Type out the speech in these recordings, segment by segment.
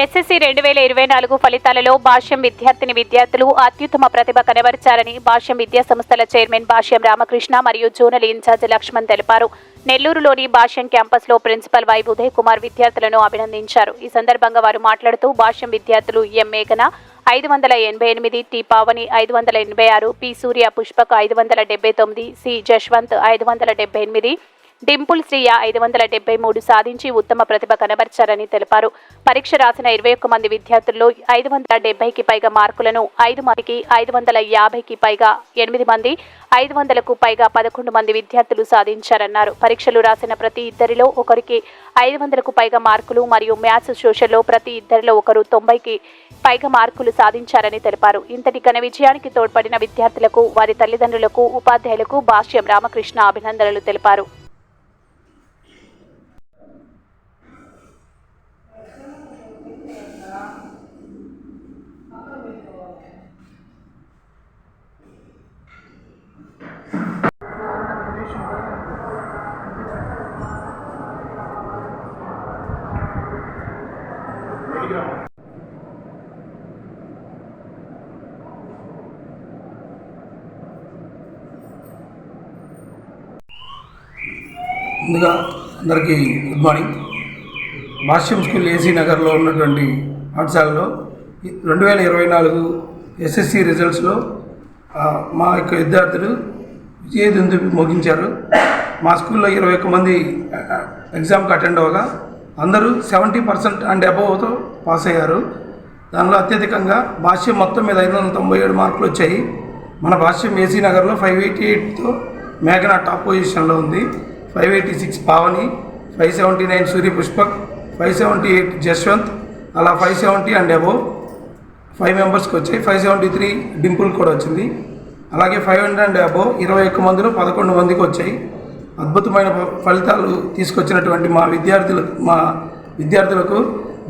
SSC 2024 ఫలితాలలో భాష్యం విద్యార్థులు అత్యుత్తమ ప్రతిభ కనబరిచారని భాష్యం విద్యా సంస్థల చైర్మన్ భాష్యం రామకృష్ణ మరియు జోనల్ ఇన్ఛార్జ్ లక్ష్మణ్ తెలిపారు. నెల్లూరులోని భాష్యం క్యాంపస్లో ప్రిన్సిపల్ వై ఉదయ్ కుమార్ విద్యార్థులను అభినందించారు. ఈ సందర్భంగా వారు మాట్లాడుతూ భాష్యం విద్యార్థులు ఎం మేఘన 588, టి పావని 586, పి సూర్య పుష్పక్ 579, సి జశ్వంత్ 578, డింపుల్ శ్రీయ 573 సాధించి ఉత్తమ ప్రతిభ కనబర్చారని తెలిపారు. పరీక్ష రాసిన 21 మంది విద్యార్థుల్లో 570కి పైగా మార్కులను 5 మందికి, 550కి పైగా 8 మంది, 500కు పైగా 11 మంది విద్యార్థులు సాధించారన్నారు. పరీక్షలు రాసిన ప్రతి ఇద్దరిలో ఒకరికి 500కు పైగా మార్కులు మరియు మ్యాథ్స్ సోషల్లో ప్రతి ఇద్దరిలో ఒకరు 90కి పైగా మార్కులు సాధించారని తెలిపారు. ఇంతటి ఘన విజయానికి తోడ్పడిన విద్యార్థులకు, వారి తల్లిదండ్రులకు, ఉపాధ్యాయులకు భాష్యం రామకృష్ణ అభినందనలు తెలిపారు. ముందుగా అందరికీ గుడ్ మార్నింగ్. భాష్యం స్కూల్ ఏసీ నగర్లో ఉన్నటువంటి పాఠశాలలో 2024 ఎస్ఎస్సి రిజల్ట్స్లో మా యొక్క విద్యార్థులు విజయదుందు ముగించారు. మా స్కూల్లో 21 మంది ఎగ్జామ్కి అటెండ్ అవ్వగా అందరూ 70% అండ్ అబోవ్తో పాస్ అయ్యారు. దానిలో అత్యధికంగా భాష్యం మొత్తం మీద 597 మార్కులు వచ్చాయి. మన భాష్యం ఏసీ నగర్లో 588తో మేఘన టాప్ పొజిషన్లో ఉంది. 586 పావని, 579 సూర్య పుష్పక్, 578 జశ్వంత్, అలా 570 అండ్ అబోవ్ 5 మెంబర్స్కి వచ్చాయి. 573 డింపుల్ కూడా వచ్చింది. అలాగే 500 అండ్ అబోవ్ 21 మందిలో 11 మందికి వచ్చాయి. అద్భుతమైన ఫలితాలు తీసుకొచ్చినటువంటి మా విద్యార్థులకు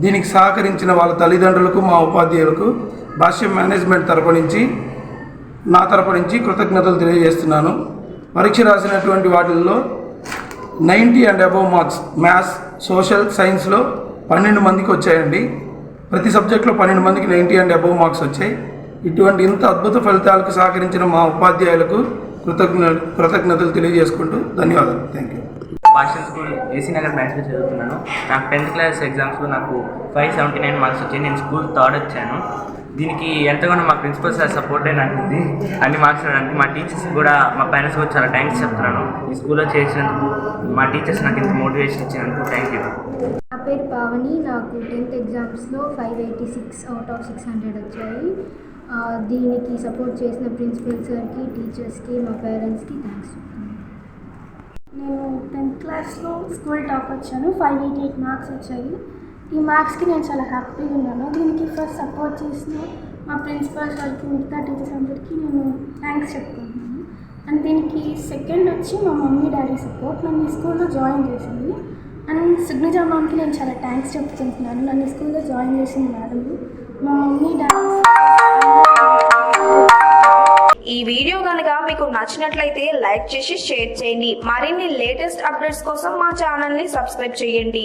దీనికి సహకరించిన వాళ్ళ తల్లిదండ్రులకు, మా ఉపాధ్యాయులకు భాష్యం మేనేజ్మెంట్ తరపు నుంచి, నా తరపు నుంచి కృతజ్ఞతలు తెలియజేస్తున్నాను. పరీక్ష రాసినటువంటి వాటిల్లో 90 and above marks maths, social, సైన్స్లో 12 మందికి వచ్చాయండి. ప్రతి సబ్జెక్టులో 12 మందికి 90 అండ్ అబోవ్ మార్క్స్ వచ్చాయి. ఇటువంటి ఇంత అద్భుత ఫలితాలకు సహకరించిన మా ఉపాధ్యాయులకు కృతజ్ఞతలు తెలియజేసుకుంటూ ధన్యవాదాలు. Thank you. Bhashyam school AC Nagar బ్రాంచ్లో చదువుతున్నాను. నాకు 10th క్లాస్ ఎగ్జామ్స్లో నాకు 579 మార్క్స్ వచ్చాయి. నేను స్కూల్ థర్డ్ వచ్చాను. దీనికి ఎంతగానో మా ప్రిన్సిపల్ సార్ సపోర్ట్ అయినట్టుంది అన్ని మార్క్స్ రావడానికి. మా టీచర్స్ కూడా, మా పేరెంట్స్ కూడా చాలా థ్యాంక్స్ చెప్తున్నాను. ఈ స్కూల్లో చేర్చినందుకు, మా టీచర్స్ నాకు ఇంత మోటివేషన్ ఇచ్చినందుకు థ్యాంక్ యూ. నా పేరు పావని. నాకు 10th ఎగ్జామ్స్లో 586 అవుట్ ఆఫ్ 600 వచ్చాయి. దీనికి సపోర్ట్ చేసిన ప్రిన్సిపల్ సార్కి, టీచర్స్కి, మా పేరెంట్స్కి థ్యాంక్స్ చెప్తున్నాను. నేను 10th క్లాస్లో స్కూల్ టాప్ వచ్చాను. 588 మార్క్స్ వచ్చాయి. ఈ మార్క్స్కి నేను చాలా హ్యాపీగా ఉన్నాను. దీనికి ఫస్ట్ సపోర్ట్ చేసిన మా ప్రిన్సిపల్ సార్కి, మిగతా టీచర్స్ అందరికీ నేను థ్యాంక్స్ చెప్పుకుంటున్నాను. అండ్ దీనికి సెకండ్ వచ్చి మా మమ్మీ డాడీ సపోర్ట్. నన్ను ఈ స్కూల్లో జాయిన్ చేసింది. అండ్ సుగ్నిజా మ్యామ్కి నేను చాలా థ్యాంక్స్ చెప్తున్నాను. నన్ను ఈ స్కూల్లో జాయిన్ చేసిన మేడం, మా మమ్మీ డాడీ. ఈ వీడియో కనుక మీకు నచ్చినట్లయితే లైక్ చేసి షేర్ చేయండి. మరిన్ని లేటెస్ట్ అప్డేట్స్ కోసం మా ఛానల్ని సబ్స్క్రైబ్ చేయండి.